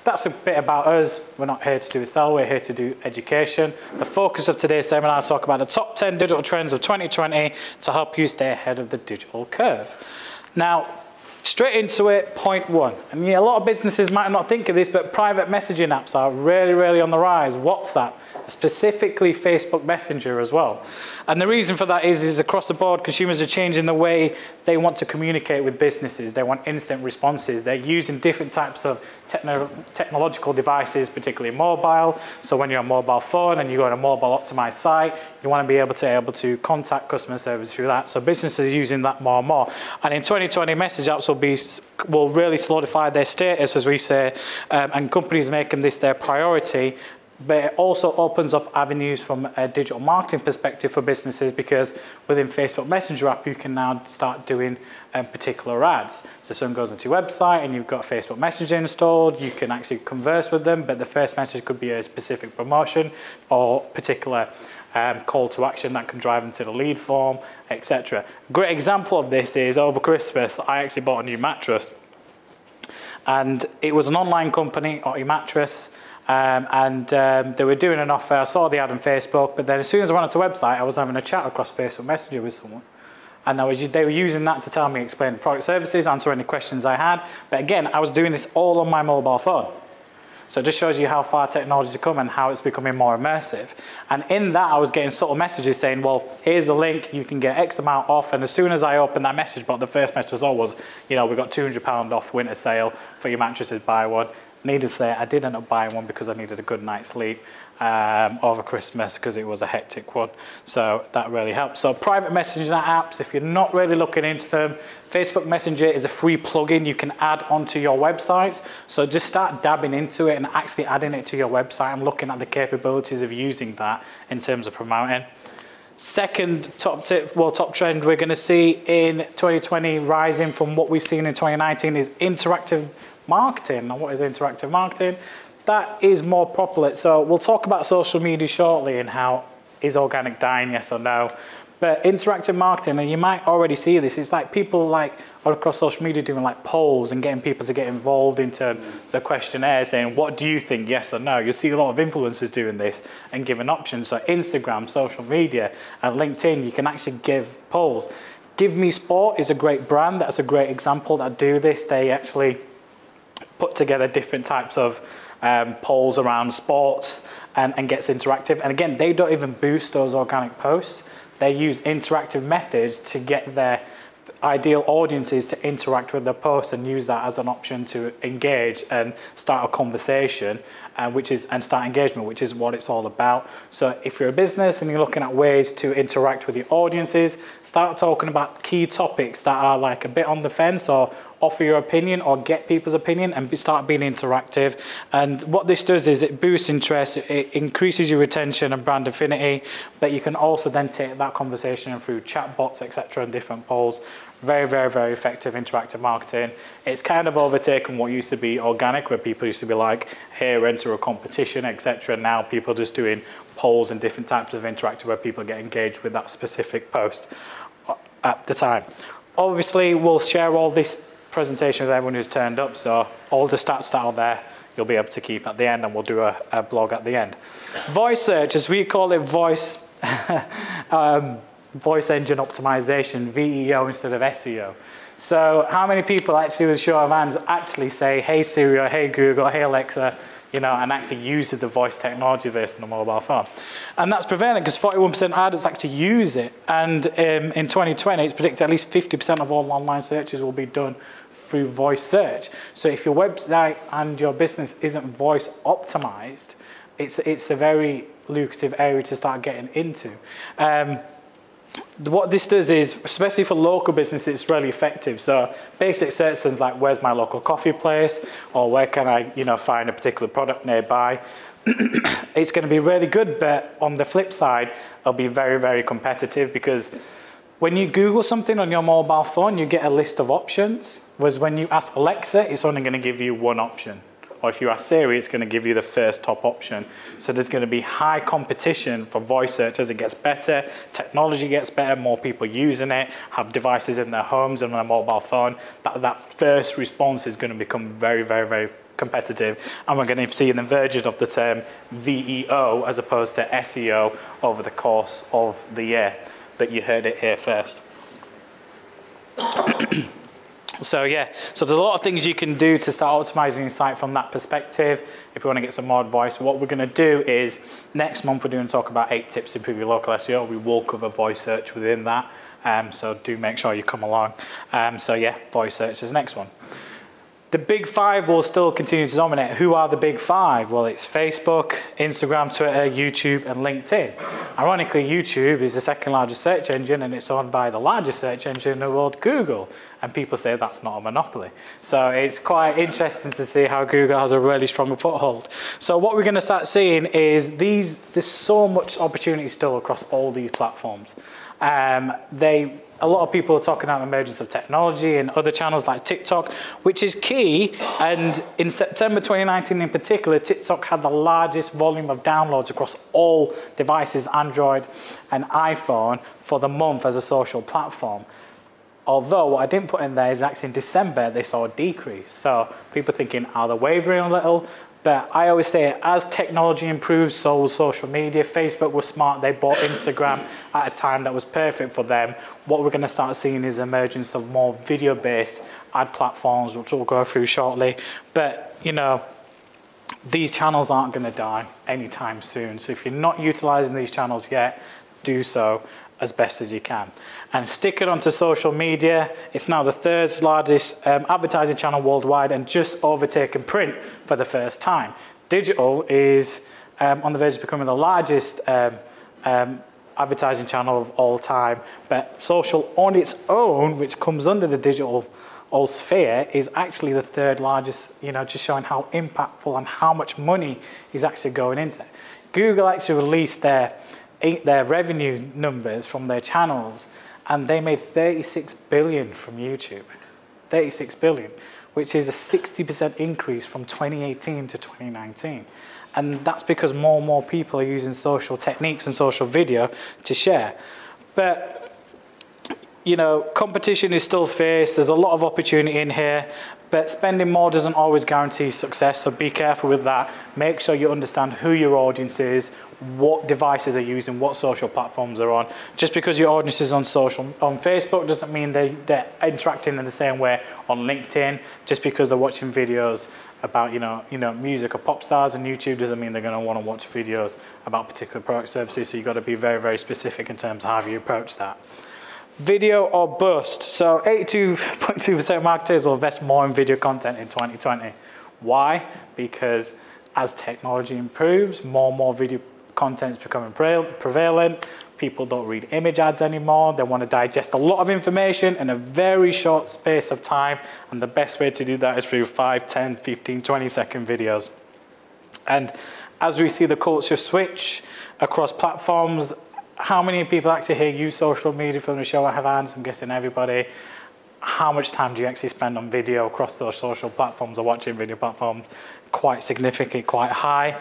that's a bit about us. We're not here to do sell, we're here to do education. The focus of today's seminar is talk about the top 10 digital trends of 2020 to help you stay ahead of the digital curve. Now, straight into it, point one. And yeah, a lot of businesses might not think of this, but private messaging apps are really on the rise. WhatsApp, specifically Facebook Messenger as well. And the reason for that is across the board, consumers are changing the way they want to communicate with businesses. They want instant responses. They're using different types of technological devices, particularly mobile. So when you're on a mobile phone and you go on a mobile optimized site, you want to be able to contact customer service through that. So businesses are using that more and more. And in 2020, message apps will really solidify their status, as we say, and companies making this their priority. But it also opens up avenues from a digital marketing perspective for businesses, because within Facebook Messenger app, you can now start doing particular ads. So if someone goes onto your website and you've got Facebook Messenger installed, you can actually converse with them, but the first message could be a specific promotion or particular call to action that can drive them to the lead form, etc. A great example of this is over Christmas, I actually bought a new mattress. And it was an online company, Otti Mattress, and they were doing an offer. I saw the ad on Facebook, but then as soon as I went onto the website, I was having a chat across Facebook Messenger with someone. And they were using that to tell me, explain the product services, answer any questions I had. But again, I was doing this all on my mobile phone. So it just shows you how far technology has come and how it's becoming more immersive. And in that, I was getting subtle messages saying, well, here's the link, you can get X amount off. And as soon as I opened that message box, the first message was, we've got £200 off winter sale for your mattresses, buy one. Needless to say, I did end up buying one because I needed a good night's sleep over Christmas, because it was a hectic one. So that really helps. So private messaging apps, if you're not really looking into them, Facebook Messenger is a free plugin you can add onto your websites. So just start dabbing into it and actually adding it to your website and looking at the capabilities of using that in terms of promoting. Second top trend we're going to see in 2020 rising from what we've seen in 2019 is interactive marketing. Now, what is interactive marketing? That is more popular. So we'll talk about social media shortly and how is organic dying, yes or no. But interactive marketing, and you might already see this, it's like people are across social media doing like polls and getting people to get involved into the questionnaire saying, what do you think, yes or no? You'll see a lot of influencers doing this and giving options. So Instagram, social media, and LinkedIn, you can actually give polls. Give Me Sport is a great brand. That's a great example that do this. They actually put together different types of polls around sports and gets interactive. And again, they don't even boost those organic posts. They use interactive methods to get their ideal audiences to interact with the post and use that as an option to engage and start a conversation, and start engagement, which is what it's all about. So if you're a business and you're looking at ways to interact with your audiences, start talking about key topics that are like a bit on the fence, or offer your opinion or get people's opinion, and start being interactive. And what this does is it boosts interest, it increases your retention and brand affinity, but you can also then take that conversation through chatbots, etc., and different polls. Very effective interactive marketing. It's kind of overtaken what used to be organic, where people used to be like, here, enter a competition, etc. Now people are just doing polls and different types of interactive where people get engaged with that specific post at the time. Obviously, we'll share all this presentation with everyone who's turned up, so all the stats that are there you'll be able to keep at the end, and we'll do a blog at the end. Voice search, as we call it, voice engine optimization, VEO instead of SEO. So how many people actually, with a show of hands, actually say, hey Siri, or hey Google, hey Alexa, and actually use the voice technology based on a mobile phone? And that's prevalent because 41% of adults actually use it. And in 2020, it's predicted at least 50% of all online searches will be done through voice search. So if your website and your business isn't voice optimized, it's a very lucrative area to start getting into. What this does is, especially for local businesses, it's really effective. So basic search things like, where's my local coffee place, or where can I find a particular product nearby. It's going to be really good, but on the flip side, it'll be very competitive, because when you Google something on your mobile phone, you get a list of options, whereas when you ask Alexa, it's only going to give you one option. Or if you ask Siri, it's going to give you the first top option. So there's going to be high competition for voice search as it gets better, technology gets better, more people using it, have devices in their homes and on their mobile phone. That first response is going to become very competitive, and we're going to see an version of the term VEO as opposed to SEO over the course of the year. But you heard it here first. So yeah, so there's a lot of things you can do to start optimizing your site from that perspective. If you want to get some more advice, what we're going to do is next month we're doing talk about 8 tips to improve your local SEO. We will cover voice search within that, so do make sure you come along. So yeah, voice search is the next one. The big 5 will still continue to dominate. Who are the big 5? Well, it's Facebook, Instagram, Twitter, YouTube, and LinkedIn. Ironically, YouTube is the second largest search engine, and it's owned by the largest search engine in the world, Google. And people say that's not a monopoly. So it's quite interesting to see how Google has a really strong foothold. So what we're going to start seeing is there's so much opportunity still across all these platforms. A lot of people are talking about the emergence of technology and other channels like TikTok, which is key. And in September 2019 in particular, TikTok had the largest volume of downloads across all devices, Android and iPhone, for the month as a social platform. Although what I didn't put in there is actually in December, they saw a decrease. So people thinking, are they wavering a little? But I always say, as technology improves, so will social media. Facebook was smart. They bought Instagram at a time that was perfect for them. What we're going to start seeing is the emergence of more video-based ad platforms, which we'll go through shortly. But, you know, these channels aren't going to die anytime soon. So if you're not utilizing these channels yet, do so as best as you can. And stick it onto social media. It's now the 3rd largest advertising channel worldwide and just overtaken print for the first time. Digital is on the verge of becoming the largest advertising channel of all time, but social on its own, which comes under the digital sphere, is actually the 3rd largest, you know, just showing how impactful and how much money is actually going into it. Google actually released their revenue numbers from their channels, and they made 36 billion from YouTube. 36 billion, which is a 60% increase from 2018 to 2019. And that's because more and more people are using social techniques and social video to share. But you know, competition is still fierce. There's a lot of opportunity in here, but spending more doesn't always guarantee success. So be careful with that. Make sure you understand who your audience is, what devices they're using, what social platforms they're on. Just because your audience is on Facebook doesn't mean they're interacting in the same way on LinkedIn. Just because they're watching videos about you know music or pop stars on YouTube doesn't mean they're going to want to watch videos about particular product services. So you've got to be very, very specific in terms of how you approach that. Video or bust. So 82.2% of marketers will invest more in video content in 2020. Why? Because as technology improves, more and more video content is becoming prevalent. People don't read image ads anymore. They want to digest a lot of information in a very short space of time. And the best way to do that is through 5, 10, 15, 20-second videos. And as we see the culture switch across platforms, how many people actually here use social media? From the show I have hands, I'm guessing everybody. How much time do you actually spend on video across those social platforms or watching video platforms? Quite significant, quite high.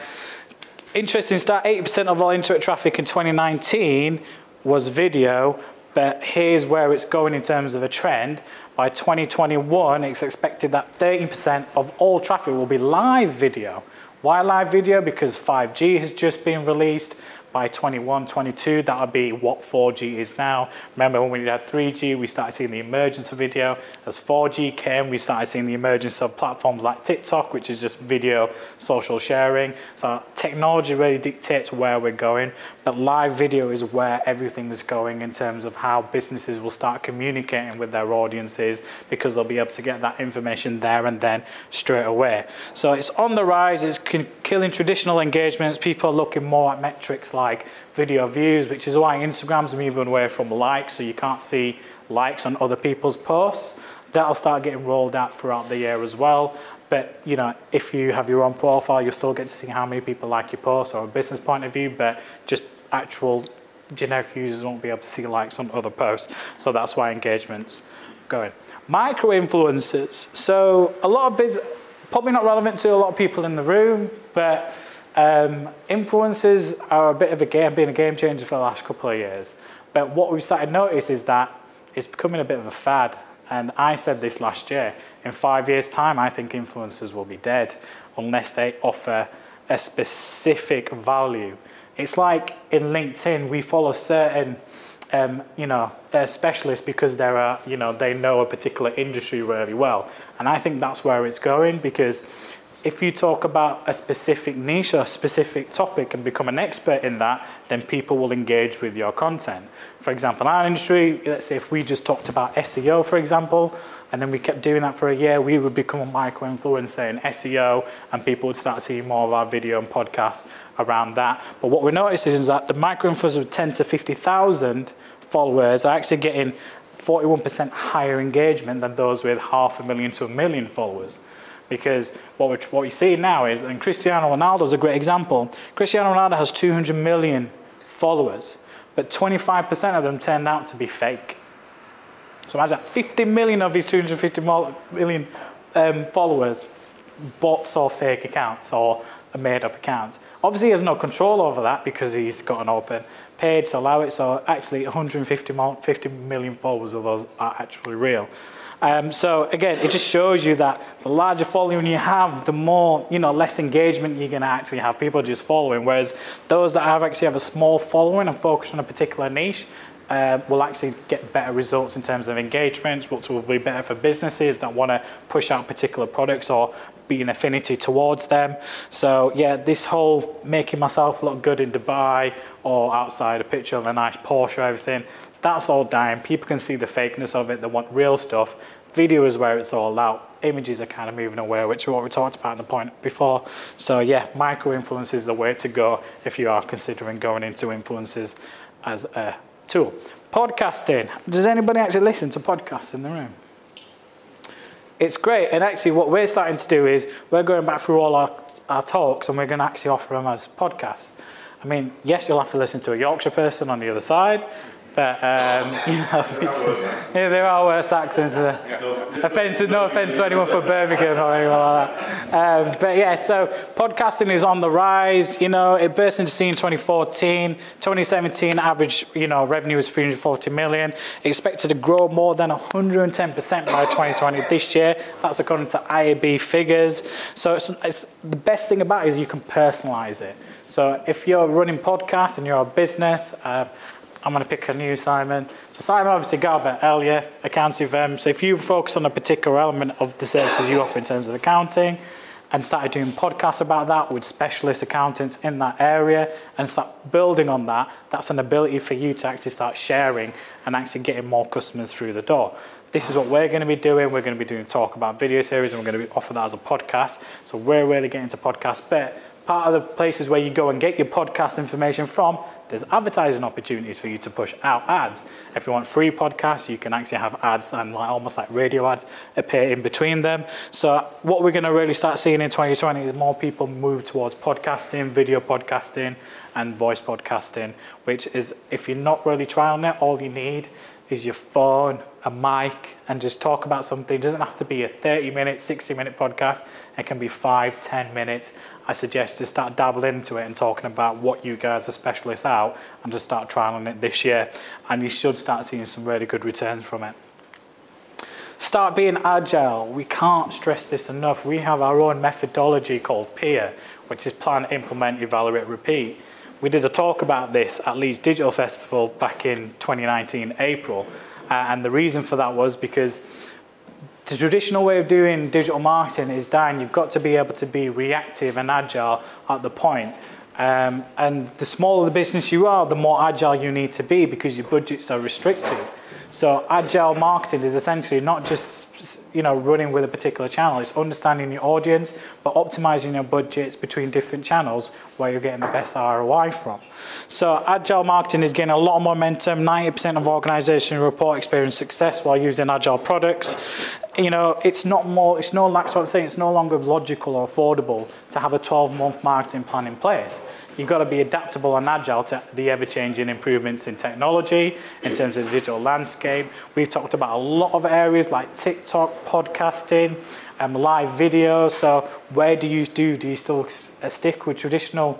Interesting stat, 80% of all internet traffic in 2019 was video, but here's where it's going in terms of a trend. By 2021, it's expected that 30% of all traffic will be live video. Why live video? Because 5G has just been released. By 21, 22, that'll be what 4G is now. Remember when we had 3G, we started seeing the emergence of video. As 4G came, we started seeing the emergence of platforms like TikTok, which is just video social sharing. So technology really dictates where we're going, but live video is where everything is going in terms of how businesses will start communicating with their audiences, because they'll be able to get that information there and then straight away. So it's on the rise, it's killing traditional engagements. People are looking more at metrics like video views, which is why Instagram's moving away from likes, so you can't see likes on other people's posts. That'll start getting rolled out throughout the year as well. But you know, if you have your own profile, you'll still get to see how many people like your post or a business point of view, but just actual generic users won't be able to see likes on other posts. So that's why engagement's going. Micro influencers. So a lot of business, probably not relevant to a lot of people in the room, but influencers are a bit of been a game changer for the last couple of years. But what we've started to notice is that it's becoming a bit of a fad. And I said this last year, in 5 years' time, I think influencers will be dead unless they offer a specific value. It's like in LinkedIn, we follow certain specialists because they know a particular industry really well. And I think that's where it's going, because if you talk about a specific niche or a specific topic and become an expert in that, then people will engage with your content. For example, in our industry, let's say if we just talked about SEO, for example, and then we kept doing that for a year, we would become a micro-influencer in SEO, and people would start seeing more of our video and podcasts around that. But what we noticed is that the micro-influencers with 10 to 50,000 followers are actually getting 41% higher engagement than those with 500,000 to 1 million followers. Because what we see now is, and Cristiano Ronaldo is a great example. Cristiano Ronaldo has 200 million followers, but 25% of them turned out to be fake. So imagine 50 million of these 250 million followers, bots or fake accounts or made-up accounts. Obviously, he has no control over that because he's got an open page to allow it. So actually, 50 million followers of those are actually real. So again, it just shows you that the larger following you have, the more, less engagement you're going to actually have, people just following. Whereas those that actually have a small following and focus on a particular niche will actually get better results in terms of engagement, which will be better for businesses that want to push out particular products or be an affinity towards them. So yeah, this whole making myself look good in Dubai or outside a picture of a nice Porsche or everything, that's all dying. People can see the fakeness of it. They want real stuff. Video is where it's all out. Images are kind of moving away, which is what we talked about in the point before. So yeah, micro-influence is the way to go if you are considering going into influencers as a tool. Podcasting. Does anybody actually listen to podcasts in the room? It's great. And actually what we're starting to do is we're going back through all our talks, and we're going to actually offer them as podcasts. I mean, yes, you'll have to listen to a Yorkshire person on the other side, but there are worse accents. No offence to anyone from Birmingham or anyone like that. But yeah, so podcasting is on the rise. It burst into scene in 2014. 2017 average, revenue was 340 million. Expected to grow more than 110% by 2020 this year. That's according to IAB figures. So it's the best thing about it is you can personalize it. So if you're running podcasts and you're a business, I'm going to pick a new Simon. So Simon, obviously, Galbert, Elia, accounting firm. So if you focus on a particular element of the services you offer in terms of accounting and started doing podcasts about that with specialist accountants in that area and start building on that, that's an ability for you to actually start sharing and actually getting more customers through the door. This is what we're going to be doing. We're going to be doing talk about video series, and we're going to offer that as a podcast. So we're really getting into podcasts. But part of the places where you go and get your podcast information from, there's advertising opportunities for you to push out ads. If you want free podcasts, you can actually have ads and almost like radio ads appear in between them. So what we're going to really start seeing in 2020 is more people move towards podcasting, video podcasting, and voice podcasting, which is, if you're not really trialing it, all you need is your phone, a mic, and just talk about something. It doesn't have to be a 30-minute, 60-minute podcast. It can be 5-10 minutes. I suggest just start dabbling into it and talking about what you guys are specialists out, and just start trialing it this year. And you should start seeing some really good returns from it. Start being agile. We can't stress this enough. We have our own methodology called PEER, which is plan, implement, evaluate, repeat. We did a talk about this at Leeds Digital Festival back in 2019, April. And the reason for that was because the traditional way of doing digital marketing is dying. You've got to be able to be reactive and agile at the point. And the smaller the business you are, the more agile you need to be because your budgets are restricted. So agile marketing is essentially not just running with a particular channel. It's understanding your audience, but optimizing your budgets between different channels where you're getting the best ROI from. So agile marketing is getting a lot of momentum. 90% of organizations report experience success while using agile products. It's no longer logical or affordable to have a 12-month marketing plan in place. You've got to be adaptable and agile to the ever-changing improvements in technology, in terms of the digital landscape. We've talked about a lot of areas like TikTok, podcasting, live video. So where do you still stick with traditional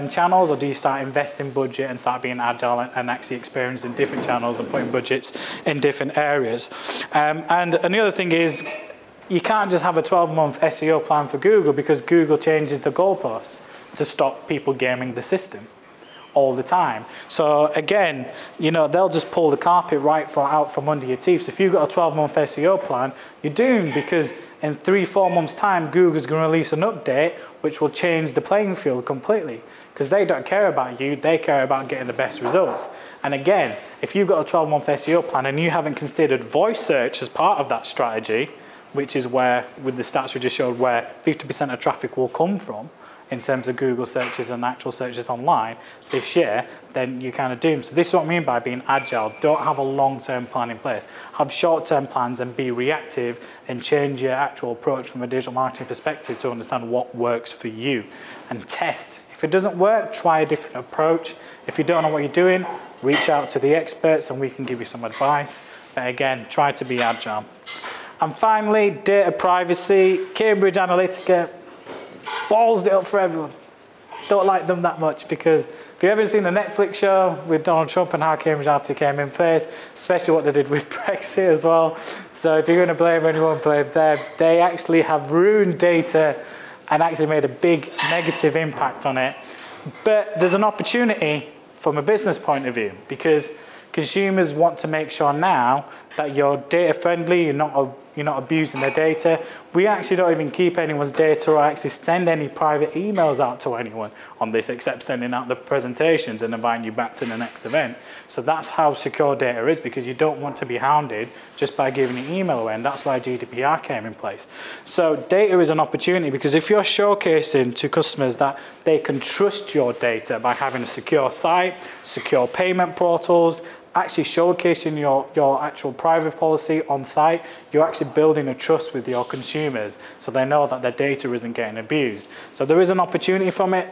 channels, or do you start investing budget and start being agile and actually experiencing different channels and putting budgets in different areas? And the other thing is, you can't just have a 12-month SEO plan for Google, because Google changes the goalpost to stop people gaming the system all the time. So again, they'll just pull the carpet out from under your teeth. So if you've got a 12-month SEO plan, you're doomed, because in 3-4 months' time, Google's going to release an update which will change the playing field completely, because they don't care about you, they care about getting the best results. And again, if you've got a 12-month SEO plan and you haven't considered voice search as part of that strategy, which is where, with the stats we just showed, where 50% of traffic will come from in terms of Google searches and actual searches online this year, then you're kind of doomed. So this is what I mean by being agile. Don't have a long-term plan in place. Have short-term plans and be reactive, and change your actual approach from a digital marketing perspective to understand what works for you, and test. If it doesn't work, try a different approach. If you don't know what you're doing, reach out to the experts and we can give you some advice. But again, try to be agile. And finally, data privacy. Cambridge Analytica balls it up for everyone. Don't like them that much, because if you've ever seen the Netflix show with Donald Trump and how Cambridge Analytica came in place, especially what they did with Brexit as well. So if you're going to blame anyone, blame them. They actually have ruined data and actually made a big negative impact on it. But there's an opportunity from a business point of view, because consumers want to make sure now that you're data friendly, you're not abusing their data. We actually don't even keep anyone's data or actually send any private emails out to anyone on this, except sending out the presentations and inviting you back to the next event. So that's how secure data is, because you don't want to be hounded just by giving an email away, and that's why GDPR came in place. So data is an opportunity, because if you're showcasing to customers that they can trust your data by having a secure site, secure payment portals, actually showcasing your actual privacy policy on site, you're actually building a trust with your consumers, so they know that their data isn't getting abused. So there is an opportunity from it.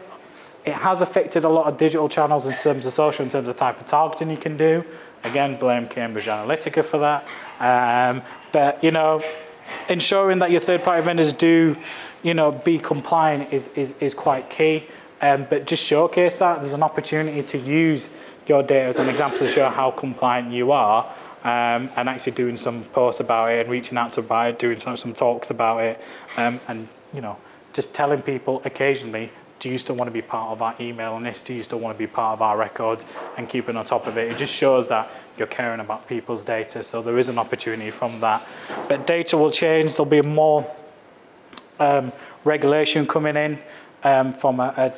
It has affected a lot of digital channels in terms of social, in terms of type of targeting you can do. Again, blame Cambridge Analytica for that. But ensuring that your third-party vendors do, be compliant is quite key. But just showcase that. There's an opportunity to use your data as an example to show how compliant you are, and actually doing some posts about it and reaching out to buy it, doing some talks about it, and just telling people occasionally, do you still want to be part of our email list? Do you still want to be part of our records, and keeping on top of it? It just shows that you're caring about people's data. So there is an opportunity from that. But data will change. There'll be more regulation coming in from a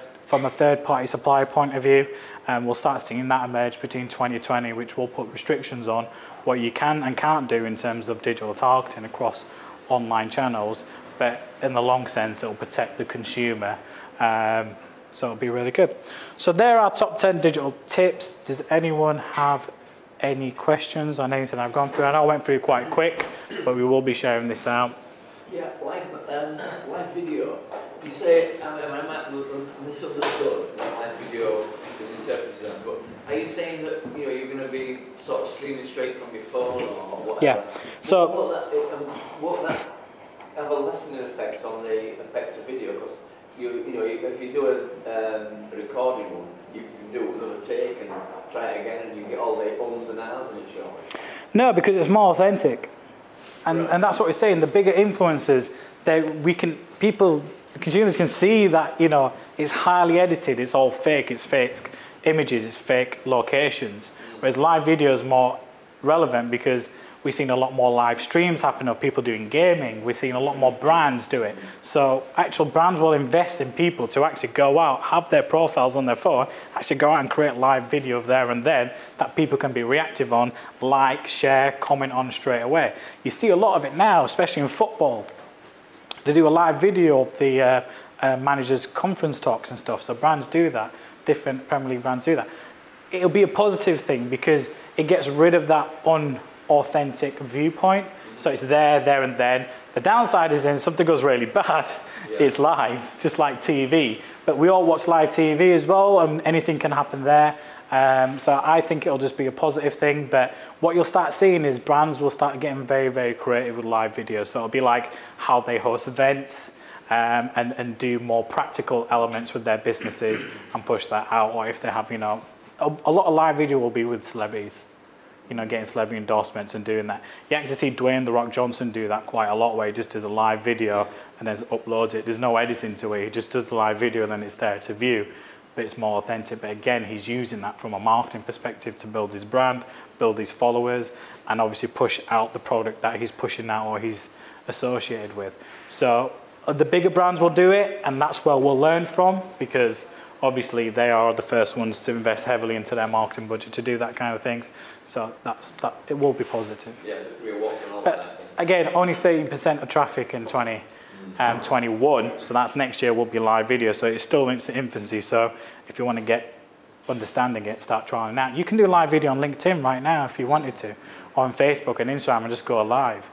third-party supplier point of view. We'll start seeing that emerge between 2020, which will put restrictions on what you can and can't do in terms of digital targeting across online channels. But in the long sense, it'll protect the consumer. So it'll be really good. So there are top 10 digital tips. Does anyone have any questions on anything I've gone through? I know I went through quite quick, but we will be sharing this out. Yeah, live video. You say, I might misunderstood what live video is interpreted as, but are you saying that you're going to be sort of streaming straight from your phone or whatever? Yeah. So won't that have a lessening effect on the effect of video? Because if you do a recording one, you can do another take and try it again, and you get all the ums and ahs in it showing. No, because it's more authentic, and that's what we're saying. The bigger influencers, consumers can see that it's highly edited, it's all fake, it's fake images, it's fake locations. Whereas live video is more relevant, because we've seen a lot more live streams happen of people doing gaming. We're seeing a lot more brands do it. So actual brands will invest in people to actually go out, have their profiles on their phone, actually go out and create live video there and then that people can be reactive on, like, share, comment on straight away. You see a lot of it now, especially in football. They do a live video of the managers' conference talks and stuff. So brands do that. Different Premier League brands do that. It'll be a positive thing, because it gets rid of that unauthentic viewpoint. So it's there and then. The downside is, when something goes really bad, is live, just like TV. But we all watch live TV as well, and anything can happen there. So I think it'll just be a positive thing. But what you'll start seeing is brands will start getting very, very creative with live videos. So it'll be like how they host events and do more practical elements with their businesses and push that out. Or if they have, you know, a lot of live video will be with celebrities. You know, getting celebrity endorsements and doing that. You actually see Dwayne "The Rock" Johnson do that quite a lot, where he just does a live video and then uploads it. There's no editing to it. He just does the live video and then it's there to view. But it's more authentic. But again, he's using that from a marketing perspective to build his brand, build his followers, and obviously push out the product that he's pushing out or he's associated with. So the bigger brands will do it, and that's where we'll learn from, because obviously they are the first ones to invest heavily into their marketing budget to do that kind of things. So it will be positive. Yeah, what's an but again, only 13% of traffic in 2021, so that's next year will be live video. So it's still in its infancy. So if you want to get understanding it, start trying it out. You can do live video on LinkedIn right now if you wanted to, or on Facebook and Instagram and just go live.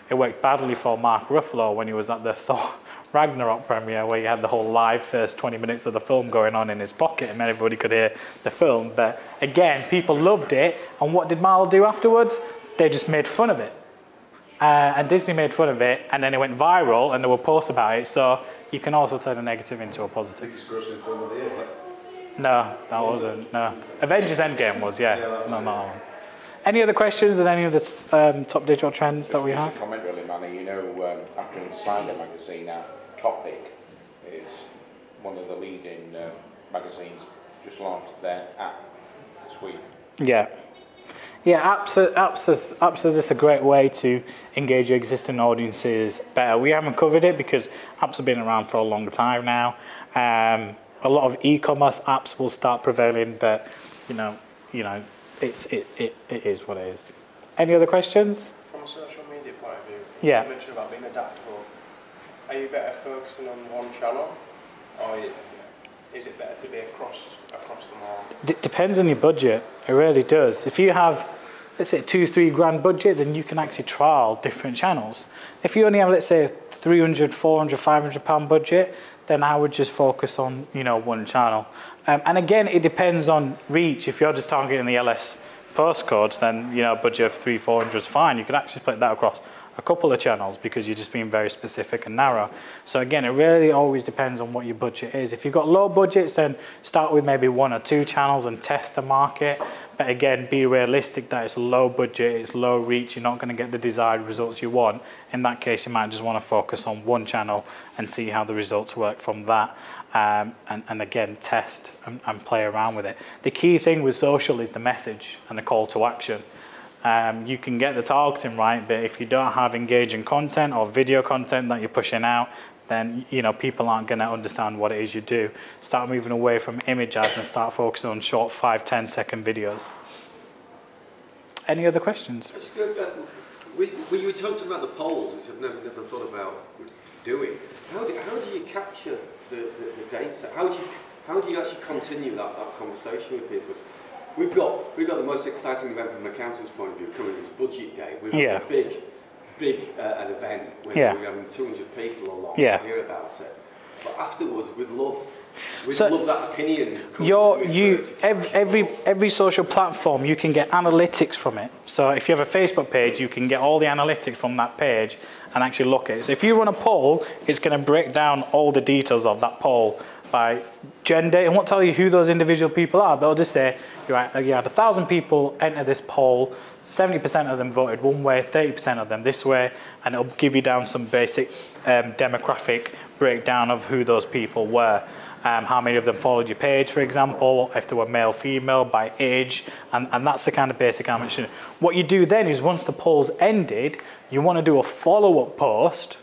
It worked badly for Mark Ruffalo when he was at the Thor Ragnarok premiere, where he had the whole live first 20 minutes of the film going on in his pocket and everybody could hear the film. But again, people loved it. And what did Marvel do afterwards? They just made fun of it. And Disney made fun of it, and then it went viral and there were posts about it. So you can also turn a negative into a positive. Biggest grossing film of the year, right? No, that wasn't. No. Avengers Endgame was, yeah. No, not that one. Any other questions on any of the top digital trends that we have? Comment really, Manny. You know, after Insider magazine now, Topic is one of the leading magazines, just launched their app this week. Yeah. Yeah, apps are just a great way to engage your existing audiences better. We haven't covered it because apps have been around for a long time now. A lot of e-commerce apps will start prevailing, but you know, it is what it is. Any other questions? From a social media point of view, yeah. You mentioned about being adaptable. Are you better focusing on one channel, or is it better to be across them all? Depends on your budget. It really does. If you have, let's say, $2-3 grand budget, then you can actually trial different channels. If you only have, let's say, £300, £400, £500 budget, then I would just focus on, you know, one channel. And again, it depends on reach. If you're just targeting the LS postcodes, then, you know, a budget of $300-400 is fine. You could actually split that across a couple of channels because you're just being very specific and narrow. So again, it really always depends on what your budget is. If you've got low budgets, then start with maybe 1 or 2 channels and test the market. But again, be realistic that it's low budget, it's low reach, you're not going to get the desired results you want. In that case, you might just want to focus on one channel and see how the results work from that. And again, test and play around with it. The key thing with social is the message and the call to action. You can get the targeting right, but if you don't have engaging content or video content that you're pushing out, then, you know, people aren't going to understand what it is you do. Start moving away from image ads and start focusing on short 5-10 second videos. Any other questions? We were talking about the polls, which I've never thought about doing. How do you capture the data? How do you actually continue that conversation with people? Because we've got the most exciting event from an accountant's point of view coming, is Budget Day. We've got a big an event where we're having 200 people along to hear about it. But afterwards, we'd love that opinion. Every social platform, you can get analytics from it. So if you have a Facebook page, you can get all the analytics from that page and actually look at it. So if you run a poll, it's going to break down all the details of that poll by gender. It won't tell you who those individual people are, but it'll just say you had 1,000 people enter this poll, 70% of them voted one way, 30% of them this way, and it'll give you down some basic demographic breakdown of who those people were. How many of them followed your page, for example, if they were male, female, by age, and that's the kind of basic information. What you do then is once the poll's ended, you want to do a follow-up post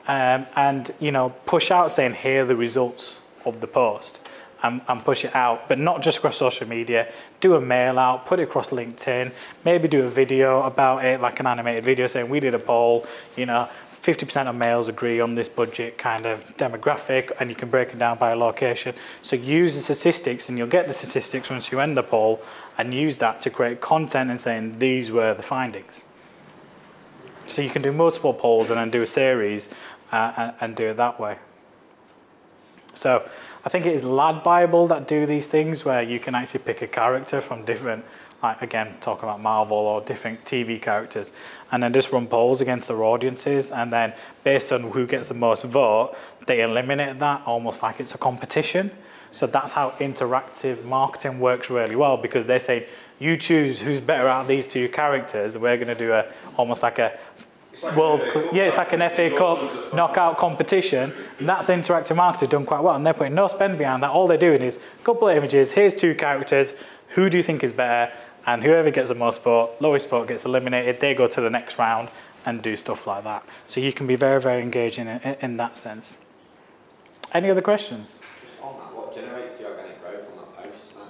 and, you know, push out saying, here are the results of the post, and push it out, but not just across social media. Do a mail out, put it across LinkedIn, maybe do a video about it, like an animated video saying we did a poll, you know, 50% of males agree on this budget kind of demographic, and you can break it down by location. So use the statistics, and you'll get the statistics once you end the poll, and use that to create content and saying these were the findings. So you can do multiple polls and then do a series and do it that way. So I think it is Lad Bible that do these things where you can actually pick a character from different, like again, talking about Marvel or different TV characters, and then just run polls against their audiences, and then based on who gets the most vote, they eliminate that almost like it's a competition. So that's how interactive marketing works really well, because they say, you choose who's better out of these two characters, we're going to do almost like a it's like an FA Cup knockout competition, and that's interactive marketing done quite well, and they're putting no spend behind that. All they're doing is a couple of images, here's two characters, who do you think is better, and whoever gets the most vote, lowest vote gets eliminated, they go to the next round and do stuff like that. So you can be very, very engaging in that sense. Any other questions? Just on that, what generates the organic growth on that post, man?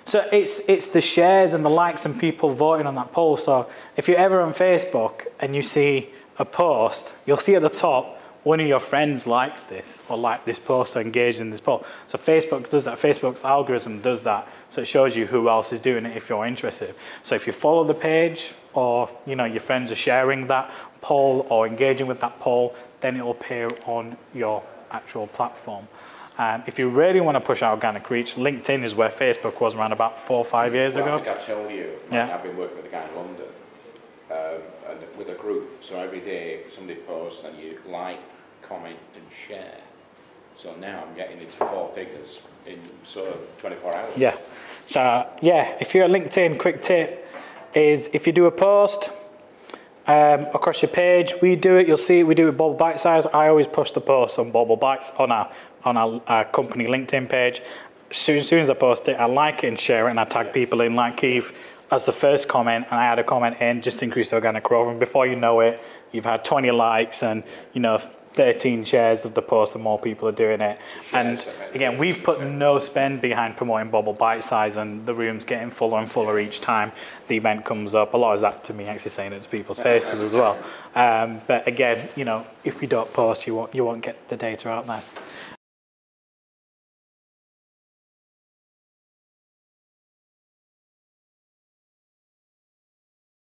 So it's the shares and the likes and people voting on that poll. So if you're ever on Facebook and you see a post, you'll see at the top, one of your friends likes this or liked this post or engaged in this poll. So Facebook does that. Facebook's algorithm does that. So it shows you who else is doing it if you're interested. So if you follow the page, or your friends are sharing that poll or engaging with that poll, then it will appear on your actual platform. If you really want to push out organic reach, LinkedIn is where Facebook was around about 4 or 5 years ago. I think I told you, I've been working with a guy in London, and with a group, so every day somebody posts and you like, comment and share. So now I'm getting into 4 figures in sort of 24 hours. Yeah. So if you're at LinkedIn, quick tip is if you do a post across your page, we do it, you'll see it, we do it with Bobble Bitesize. I always push the post on Bobble Bites on our company LinkedIn page. As soon as I post it, I like it and share it, and I tag people in, like Keith as the first comment, and I add a comment in just to increase organic growth. And before you know it, you've had 20 likes and 13 shares of the post, and more people are doing it. And again, we've put no spend behind promoting Bobble Bitesize, and the room's getting fuller and fuller each time the event comes up. A lot of that to me actually saying it to people's faces as well. But again, if you don't post, you won't get the data out there.